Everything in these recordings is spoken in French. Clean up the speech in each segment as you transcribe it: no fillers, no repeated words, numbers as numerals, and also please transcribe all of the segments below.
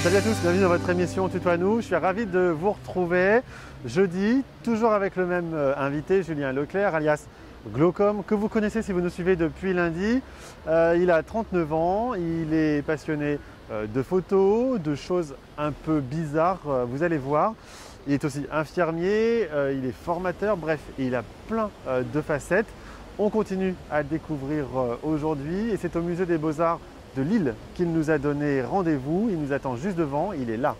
Salut à tous, bienvenue dans votre émission Tutoie-nous. Je suis ravi de vous retrouver jeudi, toujours avec le même invité, Julien Leclerc, alias Glaucome, que vous connaissez si vous nous suivez depuis lundi. Il a 39 ans, il est passionné de photos, de choses un peu bizarres, vous allez voir. Il est aussi infirmier, il est formateur, bref, il a plein de facettes. On continue à le découvrir aujourd'hui et c'est au Musée des Beaux-Arts de Lille qu'il nous a donné rendez-vous. Il nous attend juste devant, il est là.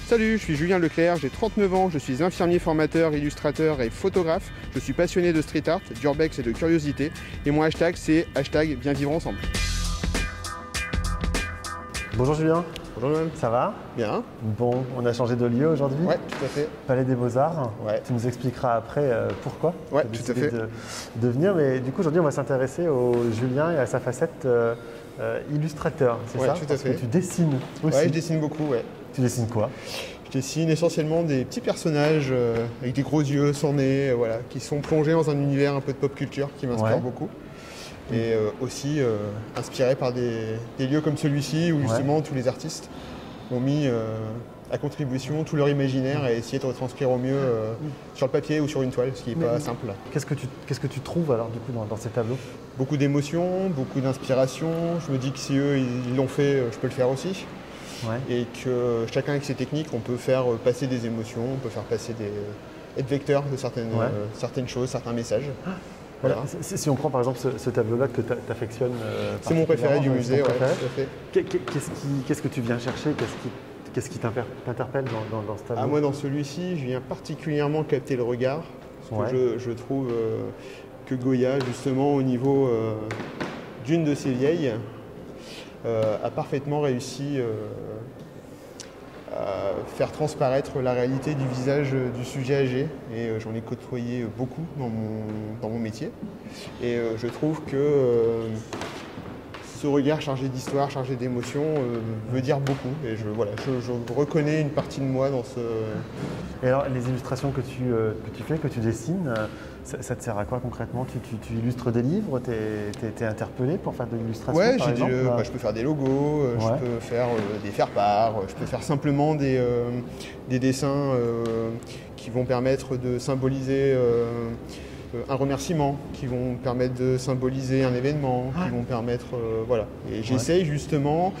Salut, je suis Julien Leclerc, j'ai 39 ans, je suis infirmier formateur, illustrateur et photographe. Je suis passionné de street art, d'urbex et de curiosité. Et mon hashtag c'est hashtag bien vivre ensemble. Bonjour Julien. Bonjour Noël. Ça va? Bien. Bon, on a changé de lieu aujourd'hui. Ouais, tout à fait. Palais des Beaux-Arts. Ouais. Tu nous expliqueras après pourquoi. Ouais, tu as tout à décidé fait. de venir. Mais du coup, aujourd'hui, on va s'intéresser au Julien et à sa facette illustrateur. C'est Ouais, ça? tout à Parce fait. que tu dessines aussi. Ouais, je dessine beaucoup, ouais. Tu dessines quoi? Je dessine essentiellement des petits personnages avec des gros yeux, sans nez, voilà, qui sont plongés dans un univers un peu de pop culture qui m'inspire beaucoup. Et aussi inspiré par des lieux comme celui-ci où justement tous les artistes ont mis à contribution tout leur imaginaire et essayé de retranscrire au mieux sur le papier ou sur une toile, ce qui n'est pas simple. Qu'est-ce que tu trouves alors du coup dans ces tableaux? Beaucoup d'émotions, beaucoup d'inspiration. Je me dis que si eux ils l'ont fait, je peux le faire aussi. Ouais. Et que chacun avec ses techniques, on peut faire passer des émotions, on peut faire passer être vecteur de certaines choses, certains messages. Voilà. Si on prend par exemple ce tableau-là que tu affectionnes, c'est mon préféré du musée, tout à fait. Qu'est-ce que tu viens chercher? Qu'est-ce qui t'interpelle dans ce tableau? Moi, dans celui-ci, je viens particulièrement capter le regard. Parce que je trouve que Goya, justement, au niveau d'une de ses vieilles, a parfaitement réussi à faire transparaître la réalité du visage du sujet âgé. Et j'en ai côtoyé beaucoup dans mon métier. Et je trouve que ce regard chargé d'histoire, chargé d'émotion, veut dire beaucoup. Et je reconnais une partie de moi dans ce... Et alors, les illustrations que tu fais, que tu dessines, ça te sert à quoi concrètement? Tu illustres des livres? T'es interpellé pour faire de l'illustration? Ouais, par exemple je peux faire des logos, je peux faire des faire-part, je peux faire simplement des dessins qui vont permettre de symboliser un remerciement, qui vont permettre de symboliser un événement, qui vont permettre... voilà. Et j'essaye justement,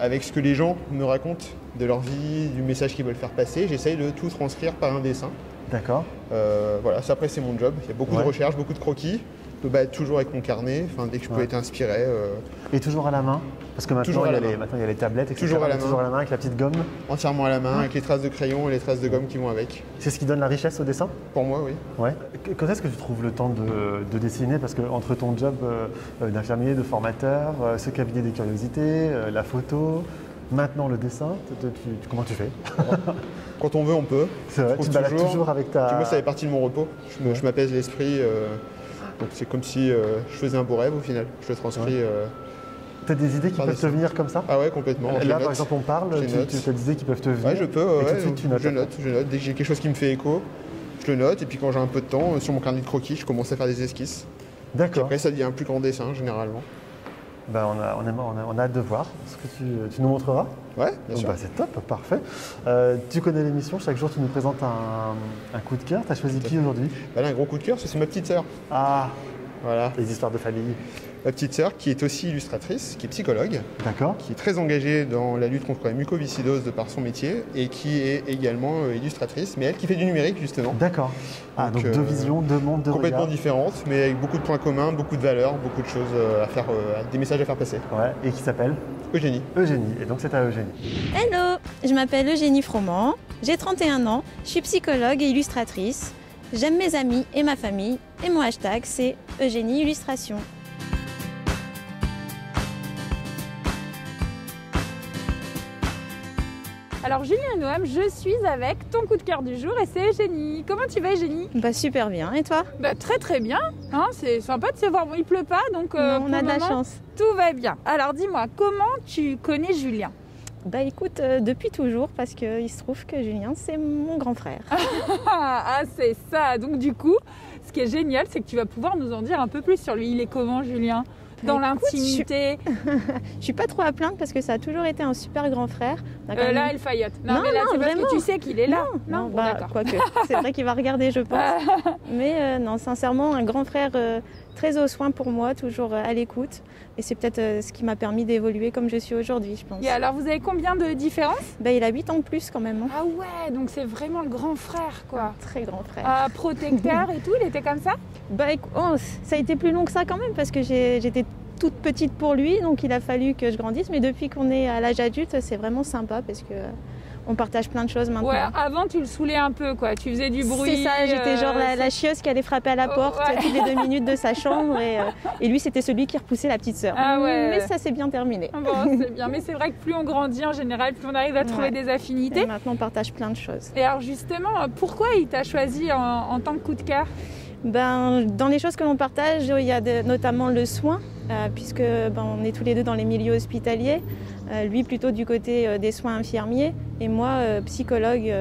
avec ce que les gens me racontent de leur vie, du message qu'ils veulent faire passer, j'essaye de tout transcrire par un dessin. D'accord. Voilà, ça après c'est mon job. Il y a beaucoup de recherches, beaucoup de croquis. Je peux toujours avec mon carnet, dès que je peux être inspiré. Et toujours à la main? Parce que maintenant, il y a les tablettes, etc. Toujours à la main. Toujours à la main avec la petite gomme? Entièrement à la main, avec les traces de crayon et les traces de gomme qui vont avec. C'est ce qui donne la richesse au dessin? Pour moi, oui. Ouais. Quand est-ce que tu trouves le temps de dessiner? Parce que entre ton job d'infirmier, de formateur, ce cabinet des curiosités, la photo, maintenant le dessin, comment tu fais? Quand on veut, on peut. C'est vrai, tu te balades toujours avec ta... Moi, ça fait partie de mon repos. Je m'apaise l'esprit. Donc c'est comme si je faisais un beau rêve au final. Je le transcris. Tu as des idées qui peuvent te venir comme ça? Ah ouais, complètement. Là, par exemple, on parle, tu as des idées qui peuvent te venir? Ouais, je peux. Et tout de suite, tu notes. Je note. Dès que j'ai quelque chose qui me fait écho, je le note. Et puis quand j'ai un peu de temps, sur mon carnet de croquis, je commence à faire des esquisses. D'accord. Après, ça devient un plus grand dessin, généralement. On a hâte de voir ce que tu nous montreras. Ouais, bien sûr. C'est top, parfait. Tu connais l'émission, chaque jour tu nous présentes un coup de cœur. Tu as choisi qui aujourd'hui? Là, un gros coup de cœur, c'est ma petite sœur. Ah, voilà. Les histoires de famille. Ma petite sœur qui est aussi illustratrice, qui est psychologue, d'accord, qui est très engagée dans la lutte contre la mucoviscidose de par son métier et qui est également illustratrice, mais elle qui fait du numérique justement. D'accord. Donc deux visions, deux mondes, deux complètement regards. différentes, mais avec beaucoup de points communs, beaucoup de valeurs, beaucoup de choses à faire, des messages à faire passer. Ouais. Et qui s'appelle? Eugénie. Eugénie. Et donc c'est à Eugénie. Hello, je m'appelle Eugénie Froment, j'ai 31 ans, je suis psychologue et illustratrice. J'aime mes amis et ma famille et mon hashtag c'est Eugénie Illustration. Alors Julien et Noam, je suis avec ton coup de cœur du jour et c'est Eugénie. Comment tu vas Eugénie? Super bien, et toi? Très très bien, c'est sympa de se voir. Bon, il pleut pas donc non, on a de la chance. Tout va bien. Alors dis-moi, comment tu connais Julien? Écoute, depuis toujours, parce qu'il se trouve que Julien, c'est mon grand frère. Ah, c'est ça. Donc du coup, ce qui est génial, c'est que tu vas pouvoir nous en dire un peu plus sur lui. Il est comment, Julien? dans l'intimité? Je suis pas trop à plaindre parce que ça a toujours été un super grand frère. Là, elle faillotte. Non, mais là, c'est parce que tu sais qu'il est là. Non, Bon, bah, quoique. C'est vrai qu'il va regarder, je pense. Mais non, sincèrement, un grand frère très au soin pour moi, toujours à l'écoute. Et c'est peut-être ce qui m'a permis d'évoluer comme je suis aujourd'hui, je pense. Et alors, vous avez combien de différence? Il a 8 ans de plus quand même. Hein. Ah ouais, donc c'est vraiment le grand frère, quoi. Un très grand frère. Protecteur et tout, il était comme ça? Ça a été plus long que ça quand même parce que j'étais toute petite pour lui, donc il a fallu que je grandisse. Mais depuis qu'on est à l'âge adulte, c'est vraiment sympa parce que on partage plein de choses maintenant. Ouais, avant tu le saoulais un peu, quoi. Tu faisais du bruit. C'est ça, j'étais genre la chieuse qui allait frapper à la porte toutes les 2 minutes de sa chambre. Et lui, c'était celui qui repoussait la petite sœur. Ah ouais. Mais ça s'est bien terminé. Bon, c'est bien. Mais c'est vrai que plus on grandit en général, plus on arrive à trouver des affinités. Et maintenant, on partage plein de choses. Et alors justement, pourquoi il t'a choisi en tant que coup de cœur? Dans les choses que l'on partage, il y a notamment le soin, puisque on est tous les deux dans les milieux hospitaliers. Lui plutôt du côté des soins infirmiers et moi psychologue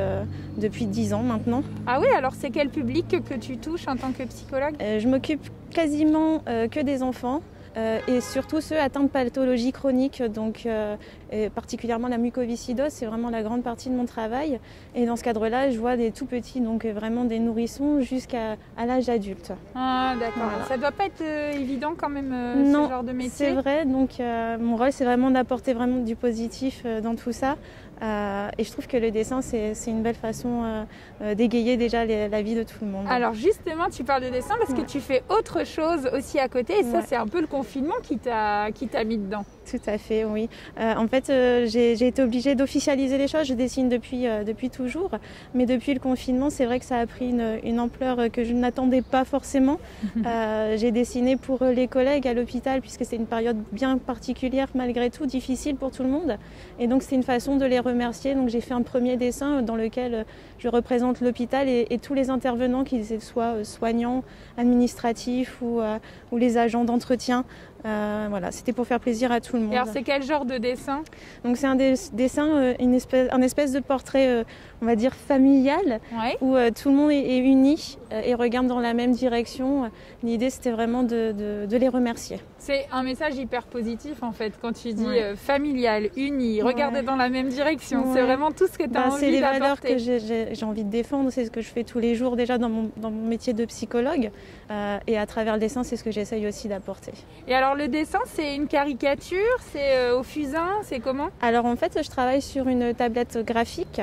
depuis 10 ans maintenant. Ah oui, alors c'est quel public que tu touches en tant que psychologue? Je m'occupe quasiment que des enfants. Et surtout ceux atteints de pathologies chroniques, donc particulièrement la mucoviscidose, c'est vraiment la grande partie de mon travail. Et dans ce cadre-là, je vois des tout petits, donc vraiment des nourrissons jusqu'à l'âge adulte. Ah d'accord, voilà. Ça doit pas être évident quand même ce genre de métier. C'est vrai, donc mon rôle c'est vraiment d'apporter vraiment du positif dans tout ça. Et je trouve que le dessin, c'est une belle façon d'égayer déjà la vie de tout le monde. Alors justement, tu parles de dessin parce que tu fais autre chose aussi à côté. Et ça, c'est un peu le confinement qui t'a mis dedans. Tout à fait, oui. En fait, j'ai été obligée d'officialiser les choses. Je dessine depuis toujours. Mais depuis le confinement, c'est vrai que ça a pris une ampleur que je n'attendais pas forcément. J'ai dessiné pour les collègues à l'hôpital puisque c'est une période bien particulière, malgré tout, difficile pour tout le monde. Et donc, c'est une façon de les remercier. Donc, j'ai fait un premier dessin dans lequel je représente l'hôpital et tous les intervenants, qu'ils soient soignants, administratifs ou les agents d'entretien. Voilà, c'était pour faire plaisir à tout le monde. Et alors c'est quel genre de dessin? Donc c'est un dessin, un espèce de portrait, on va dire familial, où tout le monde est uni et regarde dans la même direction. L'idée c'était vraiment de les remercier. C'est un message hyper positif en fait, quand tu dis familial, uni, regarder dans la même direction. C'est vraiment tout ce que tu as envie d'apporter. C'est les valeurs que j'ai envie de défendre, c'est ce que je fais tous les jours déjà dans mon métier de psychologue. Et à travers le dessin, c'est ce que j'essaye aussi d'apporter. Et alors le dessin, c'est une caricature, c'est au fusain, c'est comment? Alors en fait, je travaille sur une tablette graphique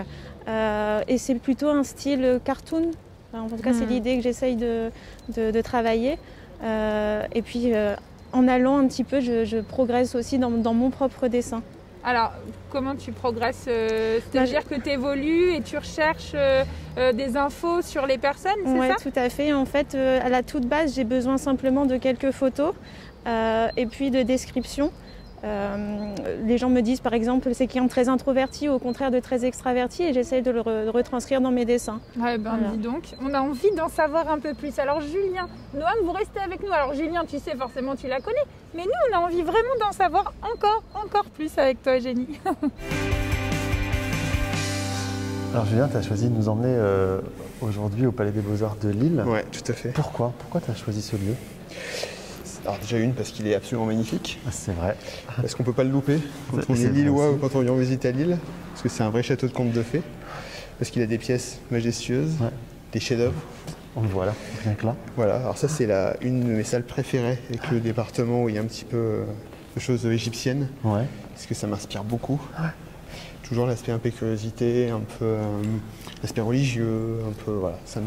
et c'est plutôt un style cartoon. En tout cas, c'est l'idée que j'essaye de travailler. Et puis en allant un petit peu, je progresse aussi dans mon propre dessin. Alors, comment tu progresses? C'est-à-dire que tu évolues et tu recherches des infos sur les personnes, c'est ça? Oui, tout à fait. En fait, à la toute base, j'ai besoin simplement de quelques photos et puis de descriptions. Les gens me disent par exemple c'est quelqu'un de très introverti ou au contraire de très extraverti et j'essaie de le retranscrire dans mes dessins. Ouais, dis donc, on a envie d'en savoir un peu plus. Alors Julien, Noam, vous restez avec nous. Alors Julien, tu sais forcément, tu la connais, mais nous on a envie vraiment d'en savoir encore plus avec toi, Eugénie. Alors Julien, tu as choisi de nous emmener aujourd'hui au Palais des Beaux-Arts de Lille. Ouais, tout à fait. Pourquoi tu as choisi ce lieu? Alors déjà parce qu'il est absolument magnifique. C'est vrai. Parce qu'on ne peut pas le louper quand on est lillois ou quand on vient en visite à Lille. Parce que c'est un vrai château de conte de fées. Parce qu'il a des pièces majestueuses, des chefs-d'œuvre. On le voit là, rien que là. Voilà, alors ça c'est une de mes salles préférées avec le département où il y a un petit peu de choses égyptiennes. Ouais. Parce que ça m'inspire beaucoup. Ouais. Toujours l'aspect un peu curiosité, un peu l'aspect religieux, un peu voilà, ça me...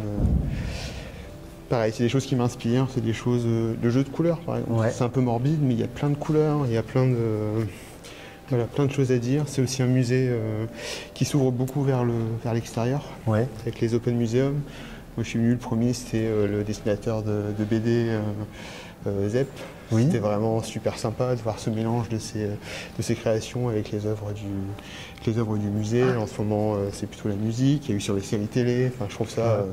Pareil, c'est des choses qui m'inspirent, c'est des choses de jeu de couleurs par exemple. Ouais. C'est un peu morbide, mais il y a plein de couleurs, il y a plein de choses à dire. C'est aussi un musée qui s'ouvre beaucoup vers l'extérieur, avec les Open Museum. Moi je suis venu, le premier c'était le dessinateur de BD Zep. Oui. C'était vraiment super sympa de voir ce mélange de ces créations avec les œuvres du musée. En ce moment c'est plutôt la musique, il y a eu sur les séries télé, enfin, je trouve ça...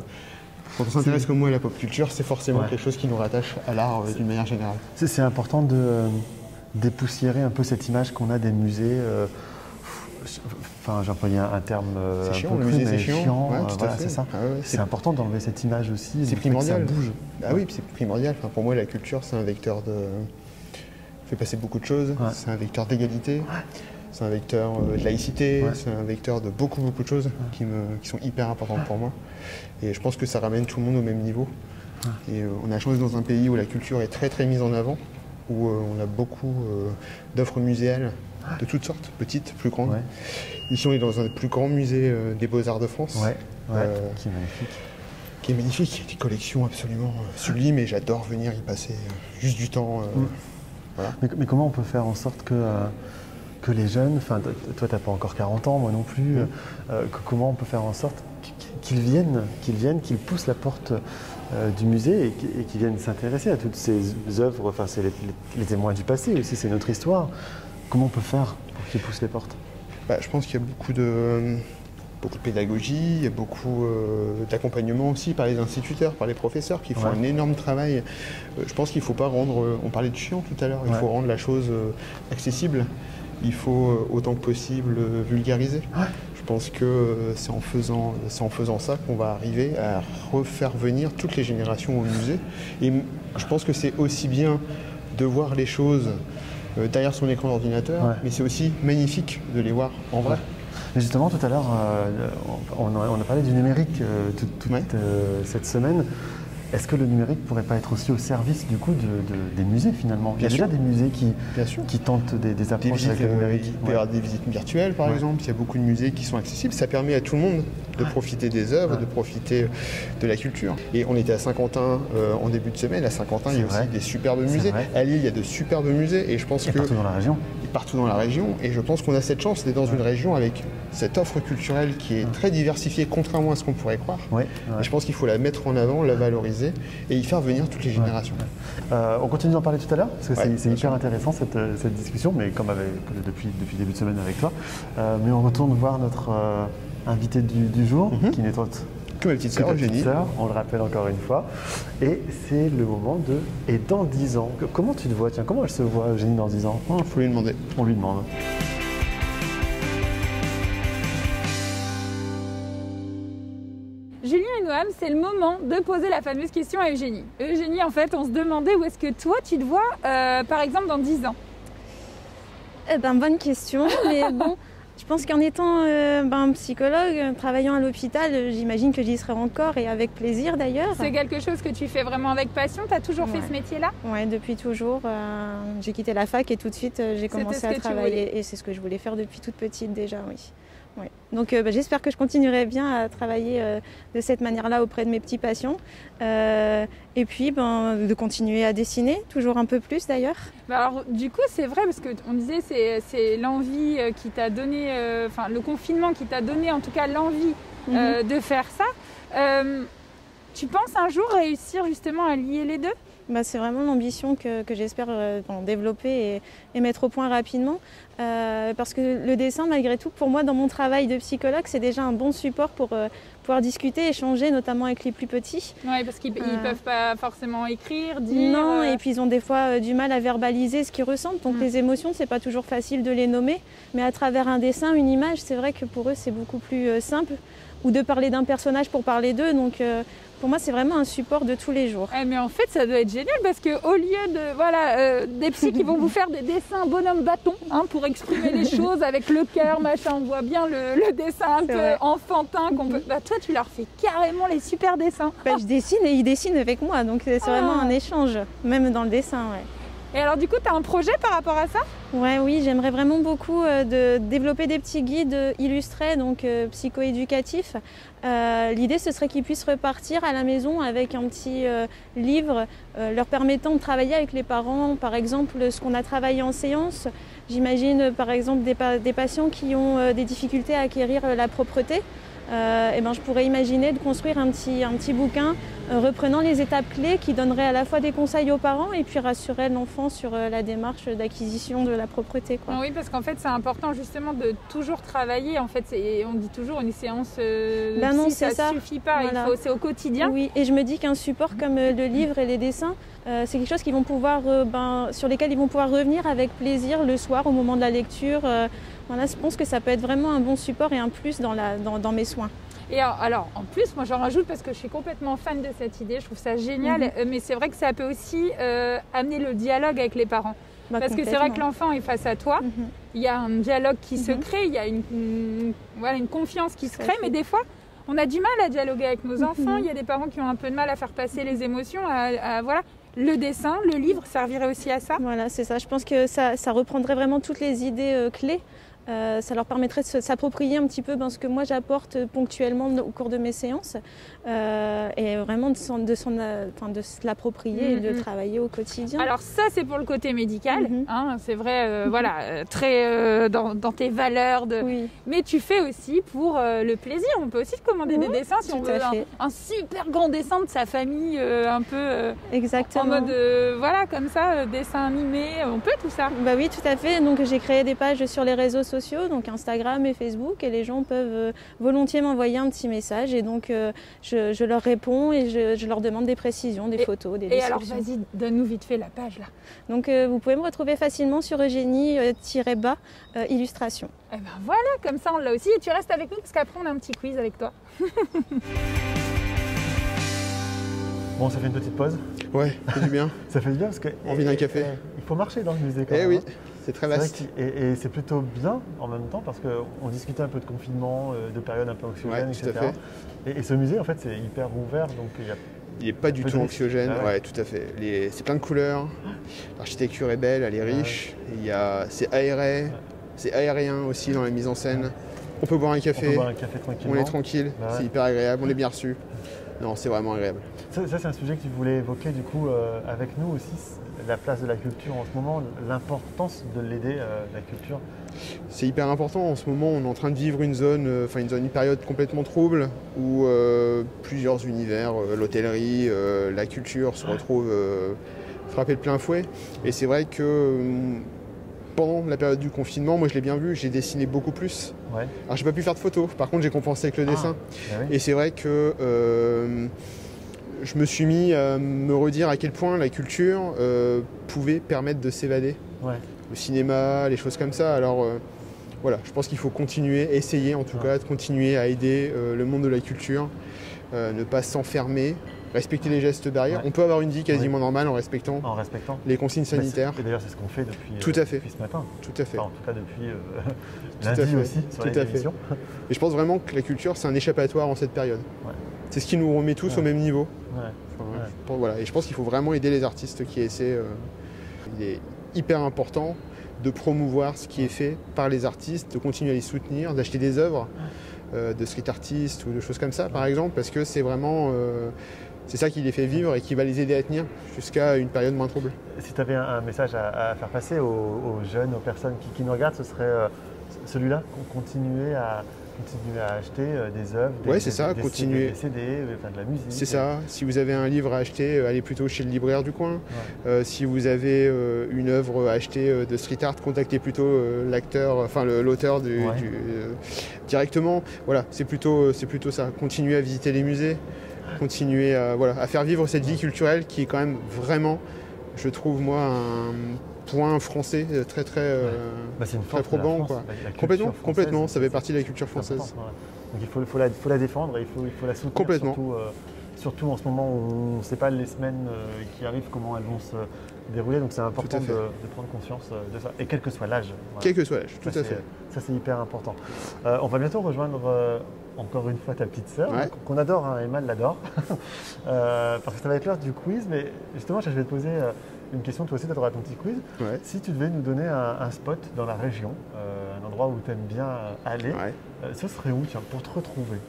Quand on s'intéresse comme moi à la pop culture, c'est forcément quelque chose qui nous rattache à l'art d'une manière générale. C'est important de dépoussiérer un peu cette image qu'on a des musées. Enfin, j'ai employé un terme c'est chiant, un peu le musée c'est chiant. Ouais, voilà, c'est ça. C'est important d'enlever cette image aussi. C'est primordial. Que ça bouge. Ah oui, c'est primordial. Enfin, pour moi, la culture, c'est un vecteur fait passer beaucoup de choses. Ouais. C'est un vecteur d'égalité, c'est un vecteur de laïcité, c'est un vecteur de beaucoup de choses qui sont hyper importantes pour moi. Et je pense que ça ramène tout le monde au même niveau. Et on a la chance dans un pays où la culture est très très mise en avant, où on a beaucoup d'offres muséales de toutes sortes, petites, plus grandes. Ouais. Ici, on est dans un des plus grands musées des Beaux-Arts de France. Qui est magnifique. Qui est magnifique, des collections absolument sublimes et j'adore venir y passer juste du temps. Voilà. Mais comment on peut faire en sorte que les jeunes, enfin toi tu n'as pas encore 40 ans, moi non plus, comment on peut faire en sorte qu'ils viennent, qu'ils poussent la porte du musée et qu'ils viennent s'intéresser à toutes ces œuvres, enfin c'est les témoins du passé aussi, c'est notre histoire. Comment on peut faire pour qu'ils poussent les portes? Je pense qu'il y a beaucoup de pédagogie, il y a beaucoup d'accompagnement aussi par les instituteurs, par les professeurs qui font un énorme travail. Je pense qu'il ne faut pas rendre, on parlait de chiant tout à l'heure, il faut rendre la chose accessible, il faut autant que possible vulgariser. Je pense que c'est en faisant ça qu'on va arriver à refaire venir toutes les générations au musée. Et je pense que c'est aussi bien de voir les choses derrière son écran d'ordinateur, mais c'est aussi magnifique de les voir en vrai. Mais justement, tout à l'heure, on a parlé du numérique toute cette semaine. Est-ce que le numérique ne pourrait pas être aussi au service du coup des musées finalement? Il y a déjà des musées qui tentent des approches avec le numérique. Il peut y avoir des visites virtuelles par exemple, il y a beaucoup de musées qui sont accessibles. Ça permet à tout le monde de profiter des œuvres, de profiter de la culture. Et on était à Saint-Quentin en début de semaine. À Saint-Quentin, il y a aussi des superbes musées. À Lille, il y a de superbes musées. Et je pense que partout dans la région. Partout dans la région. Et je pense qu'on a cette chance d'être dans une région avec cette offre culturelle qui est très diversifiée, contrairement à ce qu'on pourrait croire. Et je pense qu'il faut la mettre en avant, la valoriser et y faire venir toutes les générations. On continue d'en parler tout à l'heure, parce que c'est hyper intéressant cette discussion, mais comme depuis le début de semaine avec toi. Mais on retourne voir notre invité du jour, qui n'est autre que ma petite sœur Eugénie. On le rappelle encore une fois. Et c'est le moment de « Et dans 10 ans ». Comment tu te vois? Tiens, comment elle se voit, Eugénie, dans 10 ans? Il faut lui demander. On lui demande. Julien et Noam, c'est le moment de poser la fameuse question à Eugénie. Eugénie, en fait, on se demandait où est-ce que toi, tu te vois, par exemple, dans 10 ans? Bonne question, mais bon, je pense qu'en étant psychologue, travaillant à l'hôpital, j'imagine que j'y serai encore et avec plaisir d'ailleurs. C'est quelque chose que tu fais vraiment avec passion? Tu as toujours fait ce métier-là? Oui, depuis toujours. J'ai quitté la fac et tout de suite, j'ai commencé à travailler. Et c'est ce que je voulais faire depuis toute petite déjà, oui. Ouais. Donc j'espère que je continuerai bien à travailler de cette manière-là auprès de mes petits patients. Et puis de continuer à dessiner, toujours un peu plus d'ailleurs. Alors du coup c'est vrai parce qu'on disait c'est l'envie qui t'a donné, le confinement qui t'a donné en tout cas l'envie de faire ça. Tu penses un jour réussir justement à lier les deux? C'est vraiment l'ambition que j'espère développer et mettre au point rapidement. Parce que le dessin, malgré tout, pour moi, dans mon travail de psychologue, c'est déjà un bon support pour pouvoir discuter, échanger, notamment avec les plus petits. Oui, parce qu'ils ne peuvent pas forcément écrire, dire... Non, et puis ils ont des fois du mal à verbaliser ce qu'ils ressentent. Donc les émotions, c'est pas toujours facile de les nommer. Mais à travers un dessin, une image, c'est vrai que pour eux, c'est beaucoup plus simple. Ou de parler d'un personnage pour parler d'eux. Donc pour moi, c'est vraiment un support de tous les jours. Mais en fait, ça doit être génial parce qu'au lieu de des psys qui vont vous faire des dessins bonhomme bâton pour exprimer les choses avec le cœur, machin, on voit bien le dessin un peu enfantin qu'on peut. Toi, tu leur fais carrément les super dessins. Je dessine et ils dessinent avec moi, donc c'est vraiment un échange, même dans le dessin. Et alors du coup, tu as un projet par rapport à ça? Oui, j'aimerais vraiment beaucoup de développer des petits guides illustrés, donc psychoéducatifs. L'idée, ce serait qu'ils puissent repartir à la maison avec un petit livre leur permettant de travailler avec les parents, par exemple, ce qu'on a travaillé en séance. J'imagine par exemple des patients qui ont des difficultés à acquérir la propreté. Je pourrais imaginer de construire un petit bouquin reprenant les étapes clés qui donnerait à la fois des conseils aux parents et puis rassurer l'enfant sur la démarche d'acquisition de la propreté. Oui, parce qu'en fait, c'est important justement de toujours travailler. En fait, on dit toujours une séance non, ça ne suffit pas, voilà. C'est au quotidien. Oui, et je me dis qu'un support comme le livre et les dessins, c'est quelque chose qu'ils vont pouvoir, sur lesquels ils vont pouvoir revenir avec plaisir le soir au moment de la lecture. Je pense que ça peut être vraiment un bon support et un plus dans mes soins. Et alors, en plus, moi j'en rajoute parce que je suis complètement fan de cette idée, je trouve ça génial, mais c'est vrai que ça peut aussi amener le dialogue avec les parents. Parce que c'est vrai que l'enfant est face à toi, il y a un dialogue qui se crée, il y a une confiance qui se crée, mais des fois, on a du mal à dialoguer avec nos enfants. Il y a des parents qui ont un peu de mal à faire passer les émotions, voilà. Le dessin, le livre servirait aussi à ça. Voilà, c'est ça. Je pense que ça reprendrait vraiment toutes les idées clés. Ça leur permettrait de s'approprier un petit peu ce que moi j'apporte ponctuellement au cours de mes séances et vraiment de se l'approprier et de le travailler au quotidien. Alors ça c'est pour le côté médical, c'est vrai, très dans tes valeurs. Mais tu fais aussi pour le plaisir. On peut aussi te commander des dessins si on veut un super grand dessin de sa famille, un peu exactement. En mode comme ça, dessin animé, on peut tout ça. Bah oui, tout à fait. Donc j'ai créé des pages sur les réseaux sociaux, donc Instagram et Facebook, et les gens peuvent volontiers m'envoyer un petit message et donc je leur réponds et je leur demande des précisions, des photos, des descriptions. Et alors vas-y, donne-nous vite fait la page là. Donc vous pouvez me retrouver facilement sur Eugénie-bas illustration. Et ben voilà, comme ça on l'a aussi, et tu restes avec nous parce qu'après on a un petit quiz avec toi. Bon, ça fait une petite pause. Ouais, ça fait du bien. Ça fait du bien parce que... Envie d'un café. Il faut marcher dans le musée quand même. Oui, c'est très vaste. Et c'est plutôt bien en même temps parce qu'on discutait un peu de confinement, de période un peu anxiogène, etc. Tout à fait. Et ce musée, en fait, c'est hyper ouvert, donc il n'est pas du tout anxiogène, tout à fait. C'est plein de couleurs, l'architecture est belle, elle est riche, c'est aéré, c'est aérien aussi dans la mise en scène. On peut boire un café, tranquillement. On est tranquille, c'est hyper agréable, on est bien reçu. Non, c'est vraiment agréable. Ça, c'est un sujet que tu voulais évoquer du coup avec nous aussi, la place de la culture en ce moment, l'importance de l'aider, la culture. C'est hyper important. En ce moment, on est en train de vivre une période complètement trouble où plusieurs univers, l'hôtellerie, la culture se retrouvent frappés de plein fouet. Et c'est vrai que pendant la période du confinement, moi je l'ai bien vu, j'ai dessiné beaucoup plus. Ouais. Alors j'ai pas pu faire de photos, par contre j'ai compensé avec le dessin. Et c'est vrai que je me suis mis à me redire à quel point la culture pouvait permettre de s'évader. Ouais. Le cinéma, les choses comme ça. Alors je pense qu'il faut continuer, essayer en tout cas, de continuer à aider le monde de la culture, ne pas s'enfermer, respecter les gestes barrières. Ouais. On peut avoir une vie quasiment normale en respectant les consignes sanitaires. Et d'ailleurs, c'est ce qu'on fait depuis, depuis ce matin. Tout à fait. Enfin, en tout cas, depuis lundi aussi, sur les émissions. Et je pense vraiment que la culture, c'est un échappatoire en cette période. Ouais. C'est ce qui nous remet tous au même niveau. Ouais. Et je pense qu'il faut vraiment aider les artistes qui essaient. Il est hyper important de promouvoir ce qui est fait par les artistes, de continuer à les soutenir, d'acheter des œuvres de street artistes ou de choses comme ça, par exemple, parce que c'est vraiment... c'est ça qui les fait vivre et qui va les aider à tenir jusqu'à une période moins trouble. Si tu avais un message à faire passer aux jeunes, aux personnes qui nous regardent, ce serait celui-là, continuer à acheter des œuvres, des CD, de la musique. C'est ça. Si vous avez un livre à acheter, allez plutôt chez le libraire du coin. Ouais. Si vous avez une œuvre à acheter de street art, contactez plutôt l'auteur directement. Voilà, c'est plutôt ça. Continuez à visiter les musées, continuez à faire vivre cette vie culturelle qui est quand même vraiment, je trouve moi, un point français très très probant. Complètement, ça fait partie de la culture française. Donc il faut la défendre et il faut la soutenir. Complètement. Surtout en ce moment où on ne sait pas les semaines qui arrivent, comment elles vont se dérouler. Donc c'est important de prendre conscience de ça. Et quel que soit l'âge. Voilà. Quel que soit l'âge, tout à fait. Ça c'est hyper important. On va bientôt rejoindre encore une fois ta petite sœur, qu'on adore, Emma l'adore. Parce que ça va être l'heure du quiz. Mais justement, je vais te poser une question, toi aussi tu auras ton petit quiz. Ouais. Si tu devais nous donner un spot dans la région, un endroit où tu aimes bien aller, ce serait où pour te retrouver?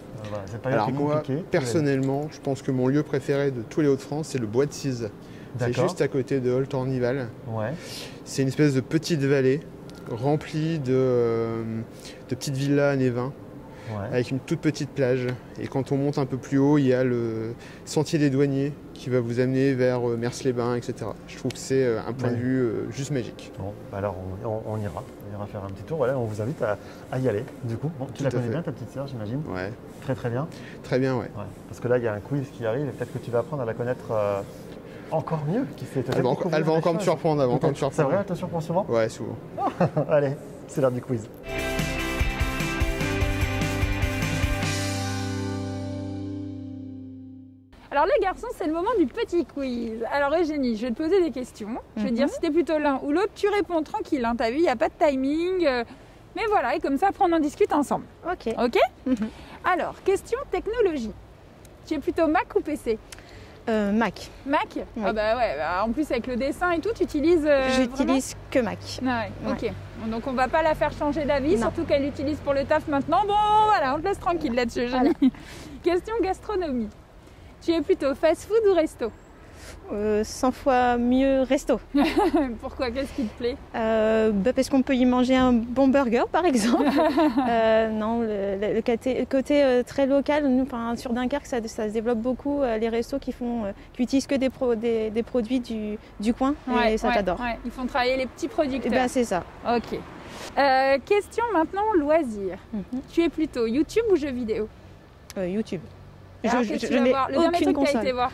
Alors moi, personnellement, je pense que mon lieu préféré de tous les Hauts-de-France, c'est le Bois de Cise. C'est juste à côté de Oltornival. Ouais. C'est une espèce de petite vallée remplie de petites villas années 20. Avec une toute petite plage. Et quand on monte un peu plus haut, il y a le sentier des douaniers qui va vous amener vers Mers-les-Bains, etc. Je trouve que c'est un point de vue juste magique. Bon, alors on ira faire un petit tour. Voilà, on vous invite à y aller. Du coup, tu la connais bien, ta petite sœur, j'imagine. Ouais. Très très bien. Très bien, ouais. Parce que là, il y a un quiz qui arrive et peut-être que tu vas apprendre à la connaître encore mieux. Elle va encore me surprendre. C'est vrai, elle te surprend souvent? Ouais, souvent. Allez, c'est l'heure du quiz. Alors Alors les garçons, c'est le moment du petit quiz. Alors Eugénie, je vais te poser des questions. Je vais te dire si t'es plutôt l'un ou l'autre. Tu réponds tranquille, hein. T'as vu, il n'y a pas de timing. Mais voilà, et comme ça, après on en discute ensemble. Ok. Ok. Alors, question technologie. Tu es plutôt Mac ou PC? Mac. Mac? Oui. Ah bah ouais, bah, en plus avec le dessin et tout, tu utilises J'utilise que Mac. Ouais, Ouais. ok. Donc on va pas la faire changer d'avis, Non. surtout qu'elle l'utilise pour le taf maintenant. Bon, voilà, on te laisse tranquille là-dessus, Eugénie. Question gastronomie. Tu es plutôt fast-food ou resto? 100 fois mieux resto. Pourquoi? Qu'est-ce qui te plaît? Parce qu'on peut y manger un bon burger, par exemple. Non, le côté très local, nous, sur Dunkerque, ça se développe beaucoup. Les restos qui utilisent que des produits du coin. Et ça, j'adore. Ouais. Ils font travailler les petits producteurs. Et ben, c'est ça. Ok. Question maintenant loisir. Tu es plutôt YouTube ou jeux vidéo? YouTube. Alors, qu'est-ce que tu vas voir? Le dernier truc que tu as été voir?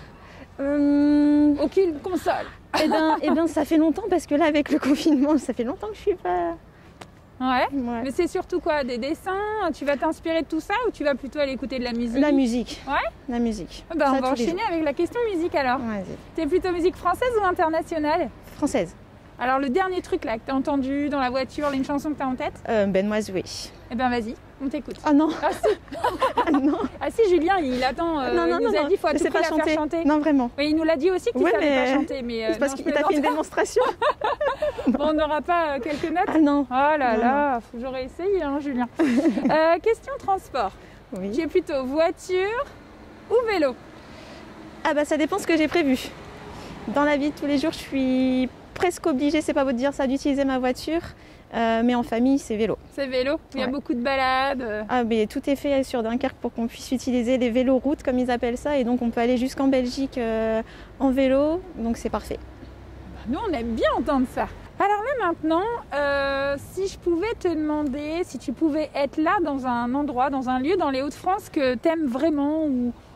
Aucune console. Eh ben, ça fait longtemps parce que là, avec le confinement, ça fait longtemps que je suis pas. Ouais. Ouais. Mais c'est surtout quoi? Des dessins? Tu vas t'inspirer de tout ça ou tu vas plutôt aller écouter de la musique? La musique. Ouais. La musique. Bah, Ça, on va tous les enchaîner jours. avec la question musique alors. Vas-y. T'es plutôt musique française ou internationale? Française. Alors le dernier truc là que t'as entendu dans la voiture, une chanson que t'as en tête? Benoît oui. Eh ben vas-y, on t'écoute. Oh non. Ah si, Ah non. ah, si Julien, il attend, il nous a dit faut à tout c'est prix pas la faire chanter. Non, vraiment. Oui, il nous l'a dit aussi qu'il Ouais, savait mais- pas chanter, mais C'est parce non, qu'il je t'a fait une plaisante. démonstration. Bon, on n'aura pas quelques notes? Ah non. Oh là Non, là, j'aurais essayé, hein, Julien. Question transport. Tu Oui. es plutôt voiture ou vélo? Ah bah ça dépend ce que j'ai prévu. Dans la vie de tous les jours, je suis presque obligée, c'est pas beau de dire ça, d'utiliser ma voiture. Mais en famille, c'est vélo. C'est vélo? Il y a Ouais. beaucoup de balades. Ah mais tout est fait sur Dunkerque pour qu'on puisse utiliser les véloroutes comme ils appellent ça. Et donc on peut aller jusqu'en Belgique en vélo. Donc c'est parfait. Nous, on aime bien entendre ça. Alors là maintenant, si je pouvais te demander, si tu pouvais être là dans un endroit, dans un lieu dans les Hauts-de-France que tu aimes vraiment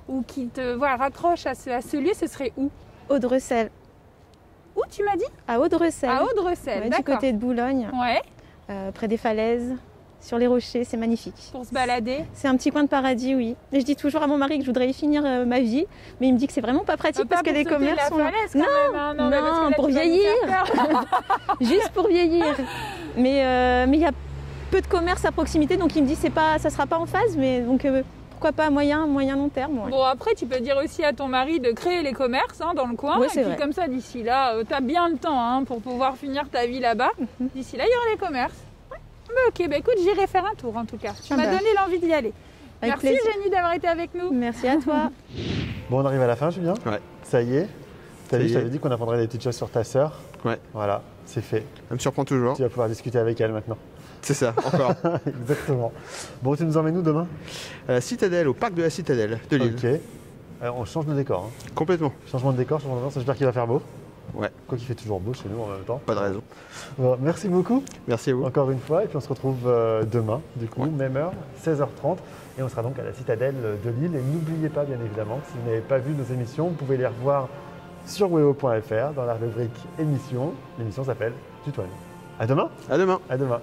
ou qui te raccroche à ce lieu, ce serait où? Audrecel. Où tu m'as dit? À Audrecel. À Audrecel, Ouais, du d'accord. côté de Boulogne, Ouais, près des falaises, sur les rochers, c'est magnifique. pour se balader. C'est un petit coin de paradis, oui. Et je dis toujours à mon mari que je voudrais y finir ma vie, mais il me dit que c'est vraiment pas pratique Pas parce que pour les sauter commerces la sont falaise, quand Non, même, hein. Non, mais parce que là, pour tu vas nous vieillir. faire peur. juste pour vieillir. Mais il y a peu de commerce à proximité, donc il me dit ça sera pas en phase, mais donc pourquoi pas à moyen long terme. Ouais. Bon, après, tu peux dire aussi à ton mari de créer les commerces dans le coin. Ouais, et c'est puis vrai. comme ça, d'ici là, tu as bien le temps pour pouvoir finir ta vie là-bas. D'ici là, il y aura les commerces. Bah, ok, bah écoute, j'irai faire un tour en tout cas. Tu Ah m'as bah. donné l'envie d'y aller. Avec Merci plaisir. Jenny d'avoir été avec nous. Merci à toi. Bon, on arrive à la fin, Julien. Ouais. Ça y est. T'as Ça vu, y je est. t'avais dit qu'on apprendrait des petites choses sur ta sœur. Ouais. Voilà, c'est fait. Ça me surprend toujours. Tu vas pouvoir discuter avec elle maintenant. C'est ça, encore. Exactement. Bon, tu nous emmènes où demain? À la Citadelle, au parc de la Citadelle de Lille. Ok. Alors, on change de décor. Hein. Complètement. Changement de décor, changement d'ambiance. J'espère qu'il va faire beau. Ouais, Quoi qu'il fait toujours beau chez nous en même temps. pas de raison. Bon, merci beaucoup Merci à vous. encore une fois. Et puis on se retrouve demain, du coup, même heure, 16h30. Et on sera donc à la Citadelle de Lille. Et n'oubliez pas, bien évidemment, que si vous n'avez pas vu nos émissions, vous pouvez les revoir sur weo.fr dans la rubrique émissions. L'émission s'appelle Tutoie-nous. À demain. À demain. À demain.